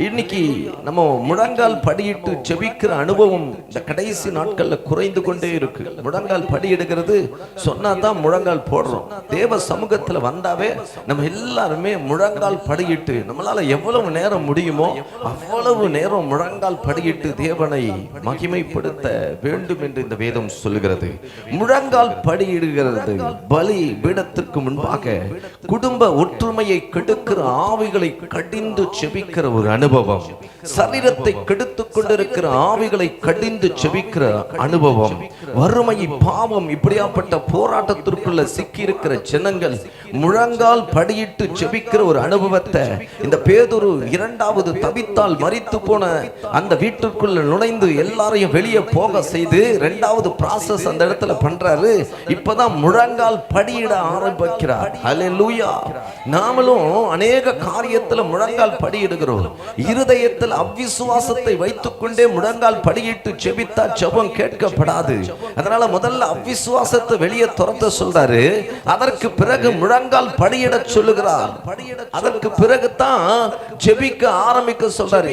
இன்னைக்கு நம்ம முழங்கால் படியிட்டு ஜெபிக்கிற அனுபவம் இந்த கடைசி நாட்கள்ல குறைந்து கொண்டே இருக்கு. முழங்கால் படியிடுகிறது சொன்னாதான் முழங்கால் போடுறோம். தேவ சமூகத்துல வந்தாவே நம்ம எல்லாருமே முழங்கால் படியிட்டு நம்மளால எவ்வளவு நேரம் முடியுமோ அவ்வளவு நேரம் முழங்கால் படியிட்டு தேவனை மகிமைப்படுத்த வேண்டும் என்று இந்த வேதம் சொல்லுகிறது. முழங்கால் படியிடுகிறது பலி பீடத்திற்கு முன்பாக குடும்ப ஒற்றுமையை கெடுக்கிற ஆவிகளை கடிந்து செபிக்கிற ஒரு அனுபவம், சரீரத்தை கெடுத்துக் கொண்டிருக்கிற ஆவிகளை கடிந்து செபிக்கிற அனுபவம், வறுமை பாவம் இப்படியாப்பட்ட போராட்டத்திற்குள்ள சிக்கி இருக்கிற ஜனங்கள் முழங்கால் படியிட்டு செபிக்கிற ஒரு அனுபவத்தை இந்த பேதுரு இரண்டாவது தவித்தால் மரித்து போன அந்த வீட்டுக்குள்ள நுழைந்து எல்லாரையும் வெளியே போக செய்து இரண்டாவது ப்ராசஸ் அந்த இடத்துல பண்றாரு. இப்பதான் முழங்கால் படியிட ஆரம்பிக்கிறார். ஹல்லேலூயா. நாமளும் அநேக காரியத்துல முழங்கால் படியிடுகிறோம். இருதயத்தில் அவ்விசுவாசத்தை வைத்துக் கொண்டே முழங்கால் படியிட்டு செபித்தா ஜெபம் கேட்கப்படாது. அதனால முதல்ல அவ்விசுவாசத்தை வெளியே துரத்த சொல்றாரு. அதற்கு பிறகு முழங்கால் படியிட சொல்லுகிறார். அதற்கு பிறகுதான் ஜெபிக்க ஆரம்பிக்க சொல்றாரு.